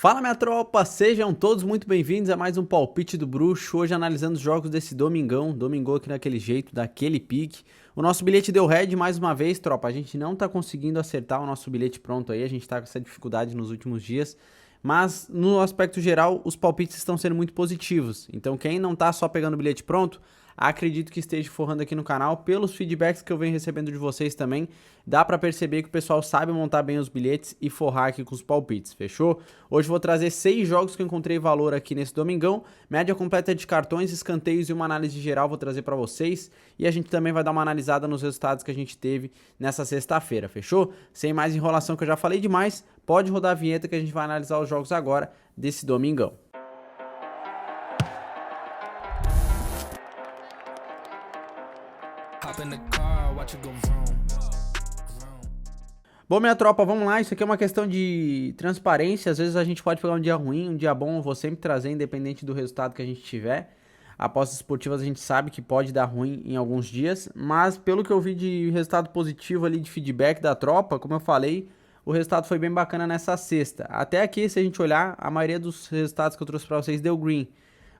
Fala minha tropa, sejam todos muito bem-vindos a mais um Palpite do Bruxo, hoje analisando os jogos desse domingão aqui naquele jeito, daquele pique. O nosso bilhete deu red mais uma vez, tropa, a gente não tá conseguindo acertar o nosso bilhete pronto aí, a gente tá com essa dificuldade nos últimos dias. Mas no aspecto geral, os palpites estão sendo muito positivos, então quem não tá só pegando o bilhete pronto, acredito que esteja forrando aqui no canal, pelos feedbacks que eu venho recebendo de vocês também, dá pra perceber que o pessoal sabe montar bem os bilhetes e forrar aqui com os palpites, fechou? Hoje eu vou trazer 6 jogos que eu encontrei valor aqui nesse domingão, média completa de cartões, escanteios e uma análise geral vou trazer pra vocês, e a gente também vai dar uma analisada nos resultados que a gente teve nessa sexta-feira, fechou? Sem mais enrolação que eu já falei demais, pode rodar a vinheta que a gente vai analisar os jogos agora desse domingão. Bom, minha tropa, vamos lá, isso aqui é uma questão de transparência, às vezes a gente pode pegar um dia ruim, um dia bom, eu vou sempre trazer, independente do resultado que a gente tiver. Apostas esportivas a gente sabe que pode dar ruim em alguns dias, mas pelo que eu vi de resultado positivo ali, de feedback da tropa, como eu falei, o resultado foi bem bacana nessa sexta. Até aqui, se a gente olhar, a maioria dos resultados que eu trouxe pra vocês deu green.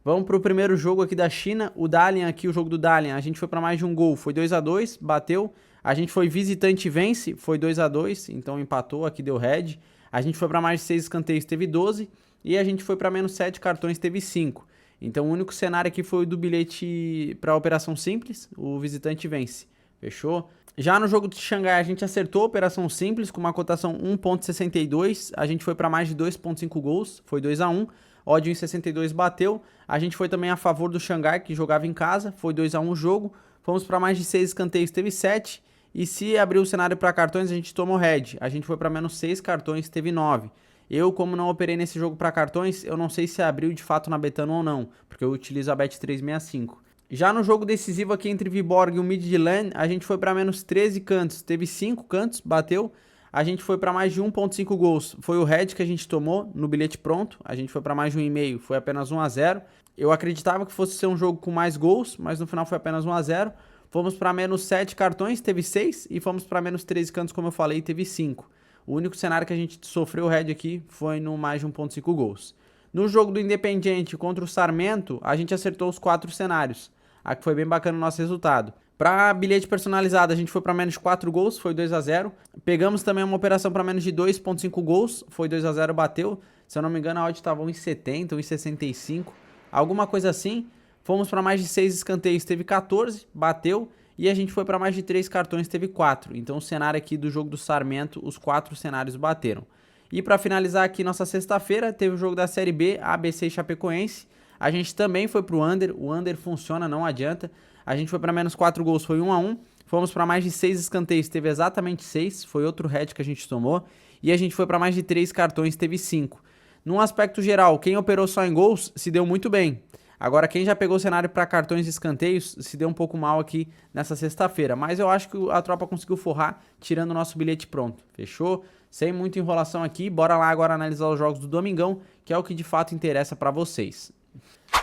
Vamos pro primeiro jogo aqui da China, o Dalian aqui, o jogo do Dalian, a gente foi pra mais de um gol, foi 2-2, bateu. A gente foi visitante e vence, foi 2-2, então empatou, aqui deu red. A gente foi pra mais de 6 escanteios, teve 12. E a gente foi pra menos 7 cartões, teve 5. Então o único cenário aqui foi o do bilhete pra operação simples, o visitante vence, fechou? Já no jogo de Xangai a gente acertou a operação simples com uma cotação 1.62, a gente foi para mais de 2.5 gols, foi 2-1, odd 1.62 bateu, a gente foi também a favor do Xangai que jogava em casa, foi 2-1 o jogo, fomos para mais de 6 escanteios, teve 7, e se abrir o cenário para cartões a gente tomou red, a gente foi para menos 6 cartões, teve 9. Eu, como não operei nesse jogo para cartões, eu não sei se abriu de fato na Betano ou não, porque eu utilizo a Bet365. Já no jogo decisivo aqui entre Viborg e o Midtjylland, a gente foi para menos 13 cantos, teve 5 cantos, bateu. A gente foi para mais de 1.5 gols, foi o red que a gente tomou no bilhete pronto, a gente foi para mais de 1,5, foi apenas 1-0. Eu acreditava que fosse ser um jogo com mais gols, mas no final foi apenas 1-0. Fomos para menos 7 cartões, teve 6, e fomos para menos 13 cantos, como eu falei, teve 5. O único cenário que a gente sofreu red aqui foi no mais de 1.5 gols. No jogo do Independiente contra o Sarmento, a gente acertou os 4 cenários. Aqui foi bem bacana o nosso resultado. Para bilhete personalizado, a gente foi para menos de 4 gols, foi 2-0. Pegamos também uma operação para menos de 2.5 gols, foi 2-0, bateu. Se eu não me engano, a odd estava 1,70, 1,65, alguma coisa assim. Fomos para mais de 6 escanteios, teve 14, bateu. E a gente foi para mais de 3 cartões, teve 4. Então o cenário aqui do jogo do Sarmento, os 4 cenários bateram. E para finalizar aqui nossa sexta-feira, teve o jogo da Série B, ABC e Chapecoense. A gente também foi pro under, o under funciona, não adianta. A gente foi para menos 4 gols, foi 1-1. Fomos para mais de 6 escanteios, teve exatamente 6, foi outro red que a gente tomou. E a gente foi para mais de 3 cartões, teve 5. Num aspecto geral, quem operou só em gols se deu muito bem. Agora, quem já pegou o cenário para cartões e escanteios se deu um pouco mal aqui nessa sexta-feira. Mas eu acho que a tropa conseguiu forrar tirando o nosso bilhete pronto, fechou? Sem muita enrolação aqui, bora lá agora analisar os jogos do domingão, que é o que de fato interessa para vocês.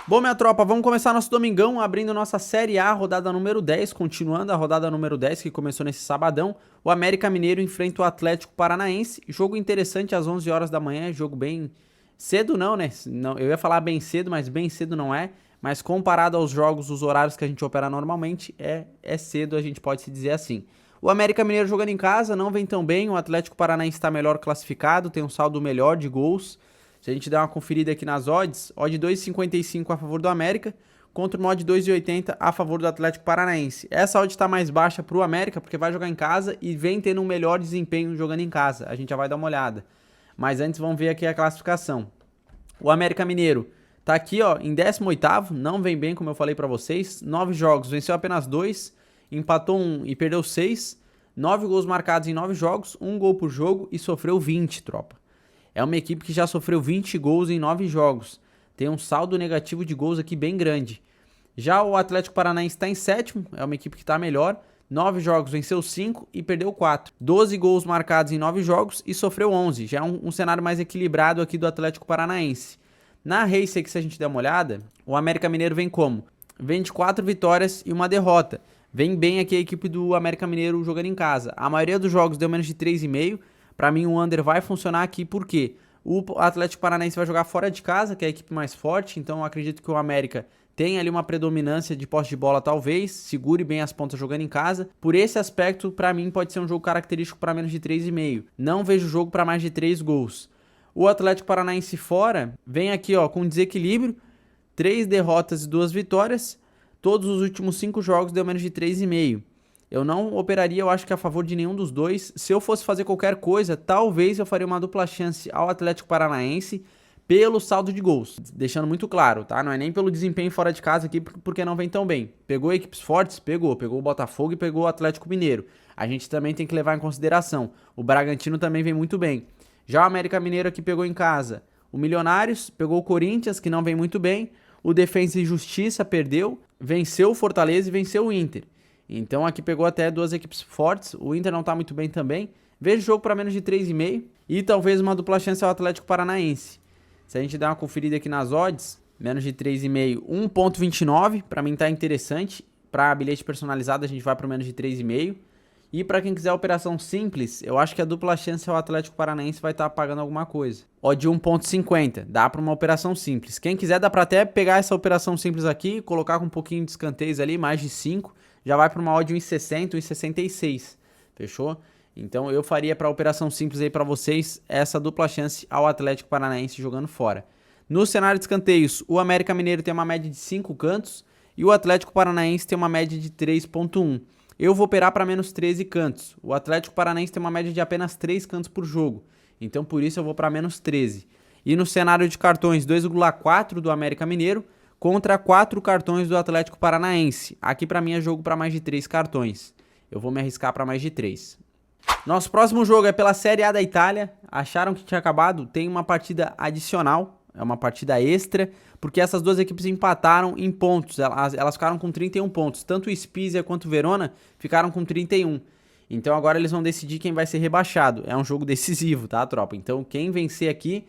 Bom, minha tropa, vamos começar nosso domingão abrindo nossa Série A, rodada número 10, continuando a rodada número 10 que começou nesse sabadão. O América Mineiro enfrenta o Atlético Paranaense, jogo interessante às 11 horas da manhã, jogo bem cedo não, né? Não, eu ia falar bem cedo, mas bem cedo não é. Mas comparado aos jogos, os horários que a gente opera normalmente, é cedo, a gente pode se dizer assim. O América Mineiro jogando em casa, não vem tão bem, o Atlético Paranaense está melhor classificado, tem um saldo melhor de gols. Se a gente der uma conferida aqui nas odds, odd 2,55 a favor do América, contra uma odd 2,80 a favor do Atlético Paranaense. Essa odd está mais baixa para o América, porque vai jogar em casa e vem tendo um melhor desempenho jogando em casa. A gente já vai dar uma olhada. Mas antes vamos ver aqui a classificação. O América Mineiro tá aqui, ó, em 18º, não vem bem, como eu falei para vocês. 9 jogos, venceu apenas 2, empatou 1 e perdeu 6. 9 gols marcados em 9 jogos, 1 gol por jogo e sofreu 20, tropa. É uma equipe que já sofreu 20 gols em 9 jogos. Tem um saldo negativo de gols aqui bem grande. Já o Atlético Paranaense está em 7º, é uma equipe que está melhor. 9 jogos, venceu 5 e perdeu 4. 12 gols marcados em 9 jogos e sofreu 11. Já é um cenário mais equilibrado aqui do Atlético Paranaense. Na race aqui, se a gente der uma olhada, o América Mineiro vem como? Vem de 4 vitórias e uma derrota. Vem bem aqui a equipe do América Mineiro jogando em casa. A maioria dos jogos deu menos de 3,5. Para mim o under vai funcionar aqui, por quê? O Atlético Paranaense vai jogar fora de casa, que é a equipe mais forte, então eu acredito que o América tem ali uma predominância de posse de bola talvez, segure bem as pontas jogando em casa. Por esse aspecto, para mim, pode ser um jogo característico para menos de 3,5. Não vejo jogo para mais de 3 gols. O Atlético Paranaense fora vem aqui ó, com desequilíbrio, 3 derrotas e 2 vitórias. Todos os últimos 5 jogos deu menos de 3,5. Eu não operaria, eu acho que a favor de nenhum dos dois. Se eu fosse fazer qualquer coisa, talvez eu faria uma dupla chance ao Atlético Paranaense pelo saldo de gols. Deixando muito claro, tá? Não é nem pelo desempenho fora de casa aqui, porque não vem tão bem. Pegou equipes fortes? Pegou. Pegou o Botafogo e pegou o Atlético Mineiro. A gente também tem que levar em consideração. O Bragantino também vem muito bem. Já o América Mineiro aqui pegou em casa o Milionários, pegou o Corinthians, que não vem muito bem. O Defensa e Justiça perdeu, venceu o Fortaleza e venceu o Inter. Então aqui pegou até 2 equipes fortes, o Inter não tá muito bem também. Vejo jogo para menos de 3,5 e talvez uma dupla chance ao Atlético Paranaense. Se a gente der uma conferida aqui nas odds, menos de 3,5, 1,29, para mim tá interessante. Para bilhete personalizado a gente vai para menos de 3,5. E para quem quiser operação simples, eu acho que a dupla chance ao Atlético Paranaense vai estar pagando alguma coisa. Odd 1,50, dá para uma operação simples. Quem quiser dá para até pegar essa operação simples aqui, colocar com um pouquinho de escanteios ali, mais de 5, já vai para uma odd 1,60, 1,66. Fechou? Então eu faria para operação simples aí para vocês essa dupla chance ao Atlético Paranaense jogando fora. No cenário de escanteios, o América Mineiro tem uma média de 5 cantos e o Atlético Paranaense tem uma média de 3,1. Eu vou operar para menos 13 cantos. O Atlético Paranaense tem uma média de apenas 3 cantos por jogo. Então por isso eu vou para menos 13. E no cenário de cartões, 2,4 do América Mineiro contra 4 cartões do Atlético Paranaense. Aqui para mim é jogo para mais de 3 cartões. Eu vou me arriscar para mais de 3. Nosso próximo jogo é pela Série A da Itália. Acharam que tinha acabado? Tem uma partida adicional. É uma partida extra, porque essas duas equipes empataram em pontos, elas ficaram com 31 pontos, tanto o Spezia quanto o Verona ficaram com 31, então agora eles vão decidir quem vai ser rebaixado, é um jogo decisivo, tá tropa? Então quem vencer aqui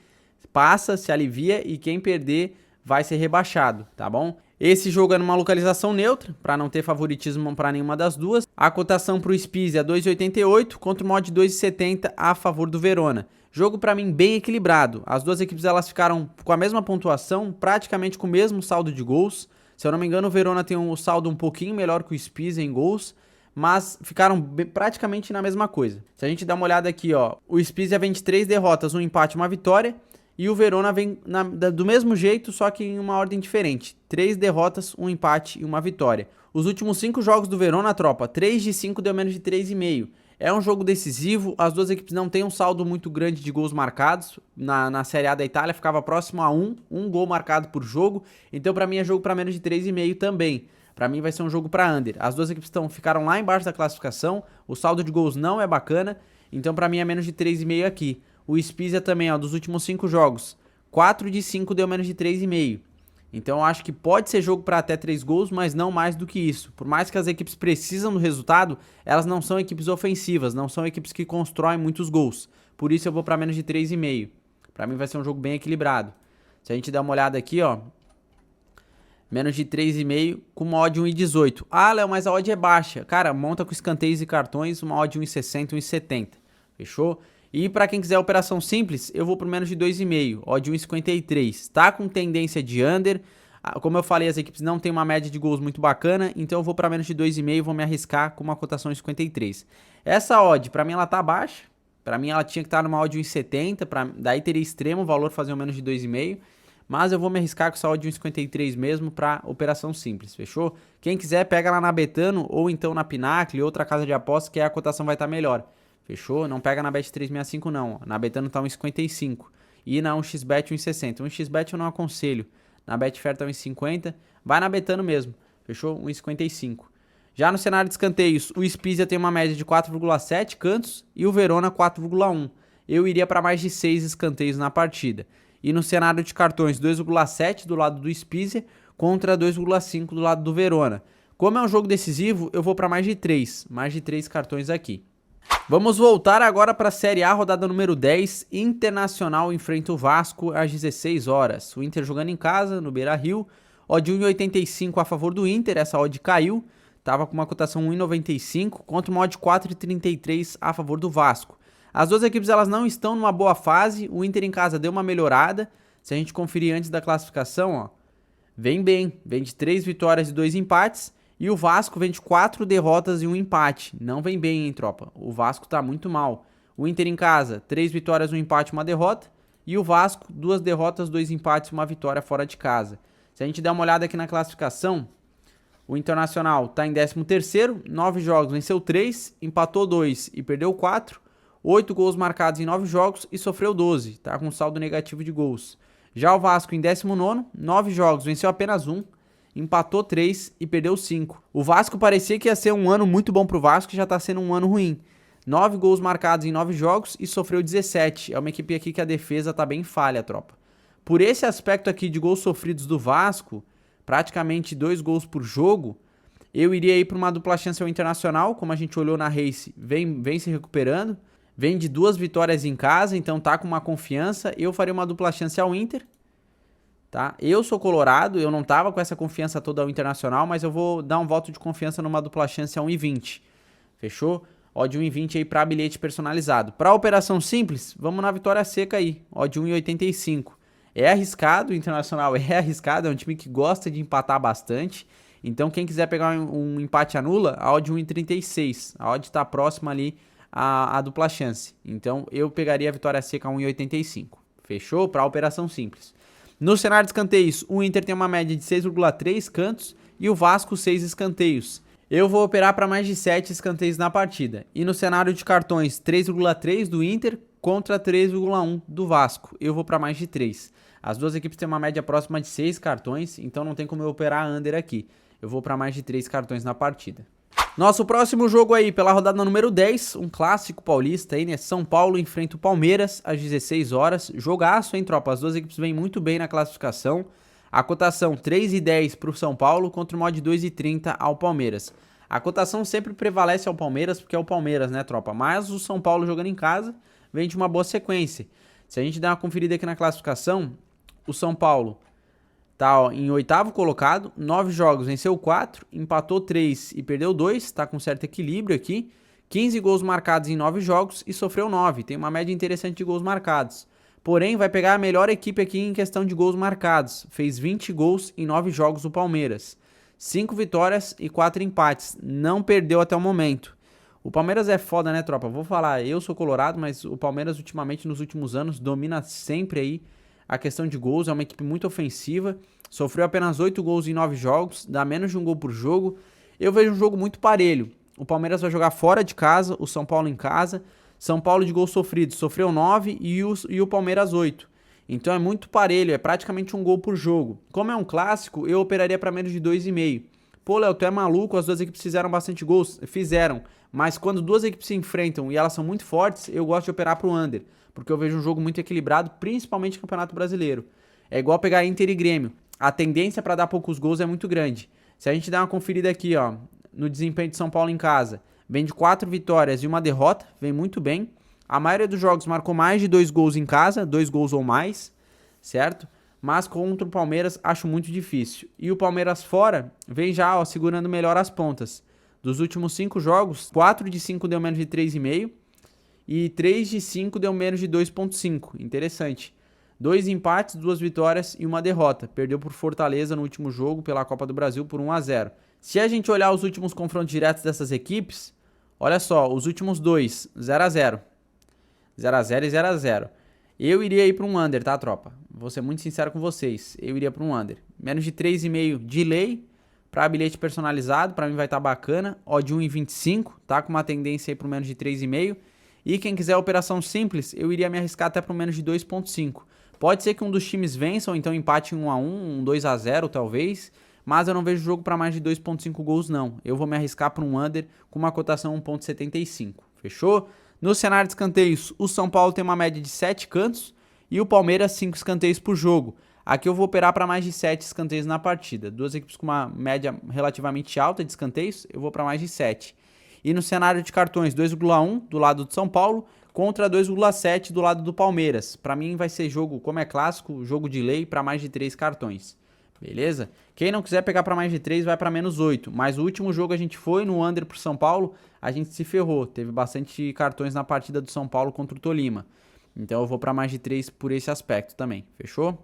passa, se alivia e quem perder vai ser rebaixado, tá bom? Esse jogo é numa localização neutra, para não ter favoritismo para nenhuma das duas. A cotação para o Spezia é 2,88 contra o mod 2,70 a favor do Verona. Jogo para mim bem equilibrado. As duas equipes elas ficaram com a mesma pontuação, praticamente com o mesmo saldo de gols. Se eu não me engano, o Verona tem um saldo um pouquinho melhor que o Spezia em gols, mas ficaram praticamente na mesma coisa. Se a gente dá uma olhada aqui, ó, o Spezia vem de 3 derrotas, um empate e uma vitória. E o Verona vem do mesmo jeito, só que em uma ordem diferente. 3 derrotas, um empate e uma vitória. Os últimos 5 jogos do Verona, tropa, 3 de 5 deu menos de 3,5. É um jogo decisivo, as duas equipes não têm um saldo muito grande de gols marcados. Na Série A da Itália ficava próximo a um gol marcado por jogo. Então pra mim é jogo para menos de 3,5 também. Pra mim vai ser um jogo para under. As duas equipes ficaram lá embaixo da classificação, o saldo de gols não é bacana. Então pra mim é menos de 3,5 aqui. O Spezia também, ó, dos últimos 5 jogos, 4 de 5 deu menos de 3,5. Então eu acho que pode ser jogo para até 3 gols, mas não mais do que isso. Por mais que as equipes precisam do resultado, elas não são equipes ofensivas, não são equipes que constroem muitos gols. Por isso eu vou para menos de 3,5. Para mim vai ser um jogo bem equilibrado. Se a gente der uma olhada aqui, ó, menos de 3,5 com uma odd 1,18. Ah, Léo, mas a odd é baixa. Cara, monta com escanteios e cartões, uma odd 1,60, 1,70. Fechou? E para quem quiser operação simples, eu vou por menos de 2,5, odd 1,53. Tá com tendência de under. Como eu falei, as equipes não têm uma média de gols muito bacana, então eu vou para menos de 2,5, vou me arriscar com uma cotação de 53. Essa odd, para mim ela tá baixa. Para mim ela tinha que estar numa odd 1,70, daí teria extremo valor fazer um menos de 2,5. Mas eu vou me arriscar com essa odd 1,53 mesmo para operação simples, fechou? Quem quiser pega lá na Betano ou então na Pinacle, outra casa de apostas, que a cotação vai estar melhor. Fechou? Não pega na Bet365 não. Na Betano tá 1,55. E na 1xBet 1,60. 1xBet eu não aconselho. Na Betfair tá 1,50. Vai na Betano mesmo. Fechou? 1,55. Já no cenário de escanteios, o Spezia tem uma média de 4,7 cantos e o Verona 4,1. Eu iria para mais de 6 escanteios na partida. E no cenário de cartões, 2,7 do lado do Spezia contra 2,5 do lado do Verona. Como é um jogo decisivo, eu vou para mais de 3. Mais de 3 cartões aqui. Vamos voltar agora para a Série A, rodada número 10. Internacional enfrenta o Vasco às 16 horas. O Inter jogando em casa, no Beira-Rio. Odd 1,85 a favor do Inter, essa odd caiu. Estava com uma cotação 1,95 contra uma odd 4,33 a favor do Vasco. As duas equipes elas não estão numa boa fase, o Inter em casa deu uma melhorada. Se a gente conferir antes da classificação, ó, vem bem, vem de 3 vitórias e 2 empates, e o Vasco vem de 4 derrotas e 1 empate. Não vem bem, hein, tropa? O Vasco tá muito mal. O Inter em casa, 3 vitórias, 1 empate, 1 derrota, e o Vasco, 2 derrotas, 2 empates e 1 vitória fora de casa. Se a gente der uma olhada aqui na classificação, o Internacional está em 13º, 9 jogos, venceu 3, empatou 2 e perdeu 4, 8 gols marcados em 9 jogos e sofreu 12, tá com saldo negativo de gols. Já o Vasco em 19º, 9 jogos, venceu apenas 1, empatou 3 e perdeu 5. O Vasco parecia que ia ser um ano muito bom pro Vasco e já tá sendo um ano ruim. 9 gols marcados em 9 jogos e sofreu 17. É uma equipe aqui que a defesa tá bem falha, tropa. Por esse aspecto aqui de gols sofridos do Vasco, praticamente 2 gols por jogo, eu iria ir para uma dupla chance ao Internacional, como a gente olhou na Race, vem se recuperando, vem de 2 vitórias em casa, então tá com uma confiança. Eu faria uma dupla chance ao Inter, tá? Eu sou colorado, eu não tava com essa confiança toda ao Internacional, mas eu vou dar um voto de confiança numa dupla chance a 1,20. Fechou? Odd 1,20 aí para bilhete personalizado. Para operação simples, vamos na vitória seca aí, odd 1,85. É arriscado, o Internacional é arriscado, é um time que gosta de empatar bastante. Então quem quiser pegar um empate anula, a odd 1,36. A odd está próxima ali à dupla chance. Então eu pegaria a vitória seca a 1,85. Fechou? Para operação simples. No cenário de escanteios, o Inter tem uma média de 6,3 cantos e o Vasco 6 escanteios. Eu vou operar para mais de 7 escanteios na partida. E no cenário de cartões, 3,3 do Inter contra 3,1 do Vasco. Eu vou para mais de 3. As duas equipes têm uma média próxima de 6 cartões, então não tem como eu operar under aqui. Eu vou para mais de 3 cartões na partida. Nosso próximo jogo aí, pela rodada número 10, um clássico paulista aí, né? São Paulo enfrenta o Palmeiras às 16 horas. Jogaço, hein, tropa? As duas equipes vêm muito bem na classificação. A cotação 3,10 para o São Paulo contra o mod 2,30 ao Palmeiras. A cotação sempre prevalece ao Palmeiras, porque é o Palmeiras, né, tropa? Mas o São Paulo jogando em casa vem de uma boa sequência. Se a gente der uma conferida aqui na classificação, o São Paulo tá, ó, em 8º colocado, 9 jogos, venceu 4, empatou 3 e perdeu 2, tá com certo equilíbrio aqui. 15 gols marcados em 9 jogos e sofreu 9, tem uma média interessante de gols marcados. Porém, vai pegar a melhor equipe aqui em questão de gols marcados. Fez 20 gols em 9 jogos o Palmeiras. 5 vitórias e 4 empates. Não perdeu até o momento. O Palmeiras é foda, né, tropa? Vou falar, eu sou colorado, mas o Palmeiras ultimamente, nos últimos anos, domina sempre aí a questão de gols. É uma equipe muito ofensiva. Sofreu apenas 8 gols em 9 jogos. Dá menos de um gol por jogo. Eu vejo um jogo muito parelho. O Palmeiras vai jogar fora de casa, o São Paulo em casa. São Paulo de gols sofridos sofreu 9 e o Palmeiras 8. Então é muito parelho, é praticamente um gol por jogo. Como é um clássico, eu operaria para menos de 2,5. Pô, Léo, tu é maluco, as duas equipes fizeram bastante gols? Fizeram, mas quando duas equipes se enfrentam e elas são muito fortes, eu gosto de operar pro under, porque eu vejo um jogo muito equilibrado, principalmente no Campeonato Brasileiro. É igual pegar Inter e Grêmio. A tendência para dar poucos gols é muito grande. Se a gente der uma conferida aqui, ó, no desempenho de São Paulo em casa, vem de 4 vitórias e 1 derrota, vem muito bem. A maioria dos jogos marcou mais de 2 gols em casa, 2 gols ou mais, certo? Mas contra o Palmeiras acho muito difícil. E o Palmeiras fora vem já, ó, segurando melhor as pontas. Dos últimos 5 jogos, 4 de 5 deu menos de 3,5 e 3 de 5 deu menos de 2,5. Interessante. 2 empates, 2 vitórias e 1 derrota. Perdeu por Fortaleza no último jogo pela Copa do Brasil por 1-0. Se a gente olhar os últimos confrontos diretos dessas equipes, olha só, os últimos 2, 0-0. 0-0 e 0-0. Eu iria ir para um under, tá, tropa? Vou ser muito sincero com vocês. Eu iria para um under. Menos de 3,5 de lei para bilhete personalizado. Para mim vai estar bacana. Odd 1,25, tá? Com uma tendência aí para menos de 3,5. E quem quiser operação simples, eu iria me arriscar até para menos de 2,5. Pode ser que um dos times vença, ou então empate em 1-1, um 2-0 talvez. Mas eu não vejo jogo para mais de 2,5 gols, não. Eu vou me arriscar para um under com uma cotação 1,75. Fechou? No cenário de escanteios, o São Paulo tem uma média de 7 cantos e o Palmeiras 5 escanteios por jogo. Aqui eu vou operar para mais de 7 escanteios na partida. Duas equipes com uma média relativamente alta de escanteios, eu vou para mais de 7. E no cenário de cartões, 2,1 do lado do São Paulo contra 2,7 do lado do Palmeiras. Para mim vai ser jogo, como é clássico, jogo de lei para mais de 3 cartões. Beleza? Quem não quiser pegar para mais de 3 vai para -8. Mas o último jogo a gente foi no under pro São Paulo, a gente se ferrou. Teve bastante cartões na partida do São Paulo contra o Tolima. Então eu vou para mais de 3 por esse aspecto também. Fechou?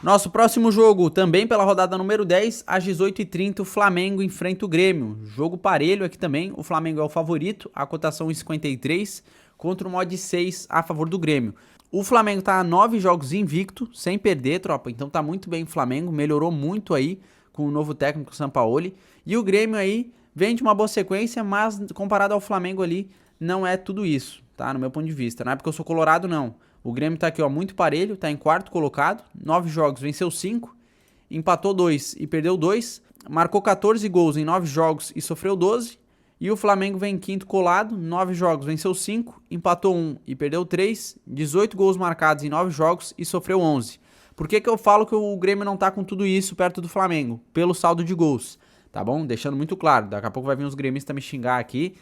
Nosso próximo jogo, também pela rodada número 10, às 18h30, o Flamengo enfrenta o Grêmio. Jogo parelho aqui também, o Flamengo é o favorito, a cotação 1,53 contra o mod 6 a favor do Grêmio. O Flamengo tá a 9 jogos invicto, sem perder, tropa, então tá muito bem o Flamengo, melhorou muito aí com o novo técnico Sampaoli. E o Grêmio aí vem de uma boa sequência, mas comparado ao Flamengo ali, não é tudo isso, tá? No meu ponto de vista, não é porque eu sou colorado não. O Grêmio tá aqui, ó, muito parelho, tá em quarto colocado, 9 jogos, venceu 5, empatou 2 e perdeu 2, marcou 14 gols em 9 jogos e sofreu 12, e o Flamengo vem em quinto colado, 9 jogos, venceu 5, empatou 1 e perdeu 3, 18 gols marcados em 9 jogos e sofreu 11. Por que que eu falo que o Grêmio não tá com tudo isso perto do Flamengo? Pelo saldo de gols, tá bom? Deixando muito claro, daqui a pouco vai vir uns gremistas me xingar aqui.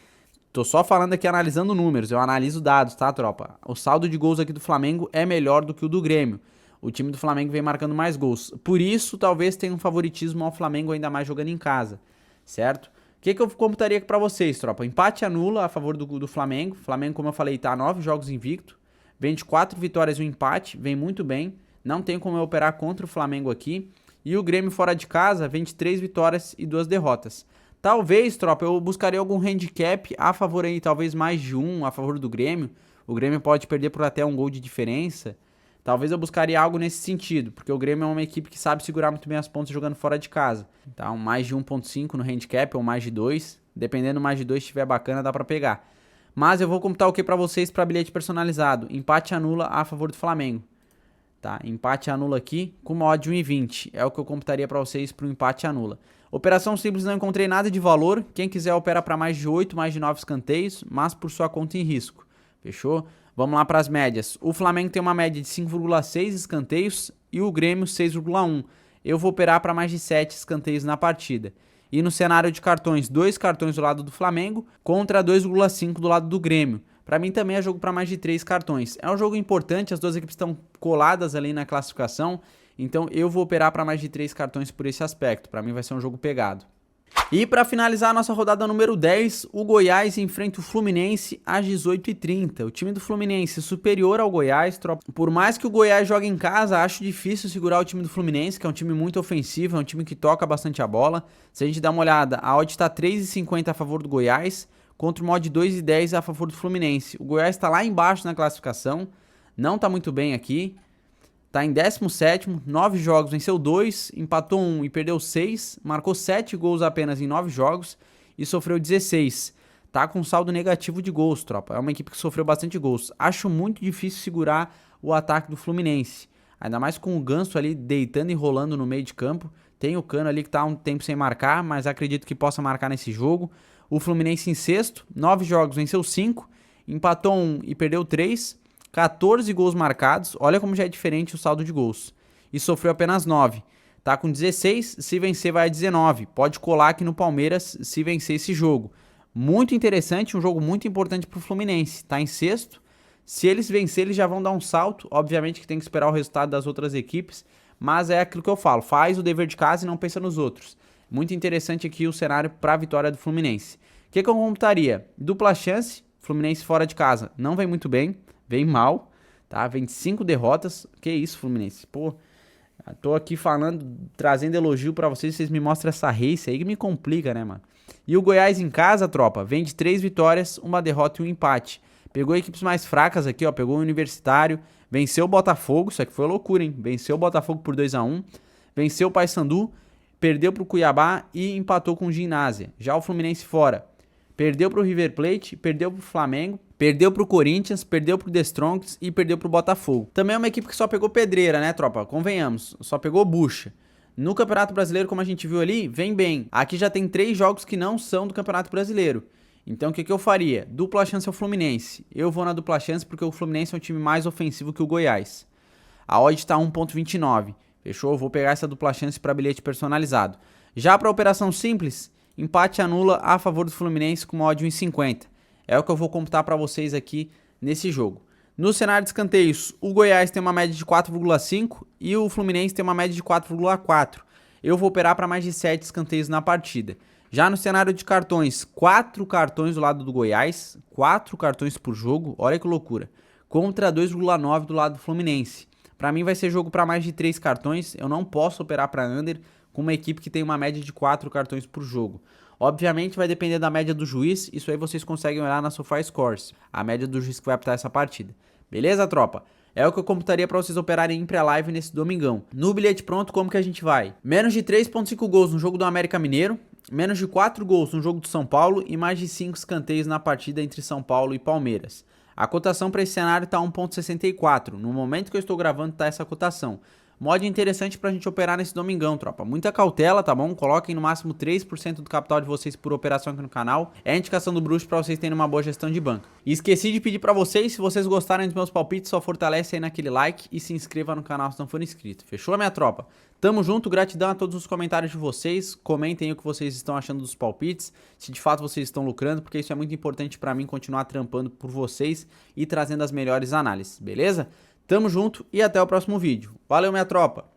Tô só falando aqui analisando números, eu analiso dados, tá, tropa? O saldo de gols aqui do Flamengo é melhor do que o do Grêmio. O time do Flamengo vem marcando mais gols. Por isso, talvez tenha um favoritismo ao Flamengo, ainda mais jogando em casa, certo? O que eu computaria aqui pra vocês, tropa? Empate anula a favor do Flamengo. Flamengo, como eu falei, tá 9 jogos invicto. Vem de 4 vitórias e um empate, vem muito bem. Não tem como eu operar contra o Flamengo aqui. E o Grêmio fora de casa vem de 3 vitórias e 2 derrotas. Talvez, tropa, eu buscaria algum handicap a favor aí, talvez mais de um a favor do Grêmio. O Grêmio pode perder por até um gol de diferença. Talvez eu buscaria algo nesse sentido, porque o Grêmio é uma equipe que sabe segurar muito bem as pontas jogando fora de casa. Então, mais de 1,5 no handicap ou mais de 2. Dependendo, mais de 2 estiver bacana, dá pra pegar. Mas eu vou computar o que pra vocês para bilhete personalizado. Empate anula a favor do Flamengo. Tá, empate anula aqui com uma odd de 1,20. É o que eu computaria para vocês para o empate anula. Operação simples, não encontrei nada de valor. Quem quiser opera para mais de 8, mais de 9 escanteios, mas por sua conta em risco. Fechou? Vamos lá para as médias. O Flamengo tem uma média de 5,6 escanteios e o Grêmio 6,1. Eu vou operar para mais de 7 escanteios na partida. E no cenário de cartões, 2 cartões do lado do Flamengo contra 2,5 do lado do Grêmio. Para mim também é jogo para mais de 3 cartões. É um jogo importante, as duas equipes estão coladas ali na classificação, então eu vou operar para mais de 3 cartões por esse aspecto. Para mim vai ser um jogo pegado. E para finalizar a nossa rodada número 10, o Goiás enfrenta o Fluminense às 18h30. O time do Fluminense superior ao Goiás. Por mais que o Goiás jogue em casa, acho difícil segurar o time do Fluminense, que é um time muito ofensivo, é um time que toca bastante a bola. Se a gente dar uma olhada, a odd está 3,50 a favor do Goiás, contra o mod 2,10 a favor do Fluminense. O Goiás está lá embaixo na classificação, não está muito bem aqui. Tá em 17º, 9 jogos, venceu 2, empatou 1 e perdeu 6, marcou 7 gols apenas em 9 jogos e sofreu 16. Tá com saldo negativo de gols, tropa. É uma equipe que sofreu bastante gols. Acho muito difícil segurar o ataque do Fluminense. Ainda mais com o Ganso ali deitando e rolando no meio de campo. Tem o Cano ali que tá um tempo sem marcar, mas acredito que possa marcar nesse jogo. O Fluminense em sexto, 9 jogos, venceu 5, empatou 1 e perdeu 3. 14 gols marcados, olha como já é diferente o saldo de gols. E sofreu apenas 9. Tá com 16, se vencer vai a 19. Pode colar aqui no Palmeiras se vencer esse jogo. Muito interessante, um jogo muito importante pro Fluminense. Tá em sexto. Se eles vencerem, eles já vão dar um salto. Obviamente que tem que esperar o resultado das outras equipes. Mas é aquilo que eu falo, faz o dever de casa e não pensa nos outros. Muito interessante aqui o cenário para a vitória do Fluminense. O que eu computaria? Dupla chance, Fluminense fora de casa não vem muito bem. Vem mal, tá? Vem de 5 derrotas. Que isso, Fluminense? Pô, tô aqui falando, trazendo elogio pra vocês me mostram essa race aí que me complica, né, mano? E o Goiás em casa, tropa, vem de 3 vitórias, uma derrota e um empate. Pegou equipes mais fracas aqui, ó, pegou o Universitário, venceu o Botafogo, isso aqui foi loucura, hein? Venceu o Botafogo por 2-1, venceu o Paysandu, perdeu pro Cuiabá e empatou com o Ginásia. Já o Fluminense fora, perdeu pro River Plate, perdeu pro Flamengo, perdeu pro Corinthians, perdeu pro The Strongs e perdeu pro Botafogo. Também é uma equipe que só pegou pedreira, né, tropa? Convenhamos, só pegou bucha. No Campeonato Brasileiro, como a gente viu ali, vem bem. Aqui já tem 3 jogos que não são do Campeonato Brasileiro. Então o que eu faria? Dupla chance ao Fluminense. Eu vou na dupla chance porque o Fluminense é um time mais ofensivo que o Goiás. A odd tá 1,29. Fechou? Eu vou pegar essa dupla chance para bilhete personalizado. Já para operação simples, empate anula a favor do Fluminense com uma odd 1,50. É o que eu vou computar para vocês aqui nesse jogo. No cenário de escanteios, o Goiás tem uma média de 4,5 e o Fluminense tem uma média de 4,4. eu vou operar para mais de 7 escanteios na partida. Já no cenário de cartões, 4 cartões do lado do Goiás, 4 cartões por jogo, olha que loucura, contra 2,9 do lado do Fluminense. Para mim vai ser jogo para mais de 3 cartões, eu não posso operar para under com uma equipe que tem uma média de 4 cartões por jogo. Obviamente vai depender da média do juiz, isso aí vocês conseguem olhar na SofaScores, a média do juiz que vai apitar essa partida. Beleza, tropa? É o que eu computaria para vocês operarem em pré-live nesse domingão. No bilhete pronto, como que a gente vai? Menos de 3,5 gols no jogo do América Mineiro, menos de 4 gols no jogo do São Paulo e mais de 5 escanteios na partida entre São Paulo e Palmeiras. A cotação para esse cenário está 1,64. No momento que eu estou gravando está essa cotação. Mod interessante pra gente operar nesse domingão, tropa. Muita cautela, tá bom? Coloquem no máximo 3% do capital de vocês por operação aqui no canal. É a indicação do bruxo pra vocês terem uma boa gestão de banca. E esqueci de pedir pra vocês, se vocês gostarem dos meus palpites, só fortalece aí naquele like e se inscreva no canal se não for inscrito. Fechou, minha tropa? Tamo junto, gratidão a todos os comentários de vocês. Comentem aí o que vocês estão achando dos palpites, se de fato vocês estão lucrando, porque isso é muito importante pra mim continuar trampando por vocês e trazendo as melhores análises, beleza? Tamo junto e até o próximo vídeo. Valeu, minha tropa!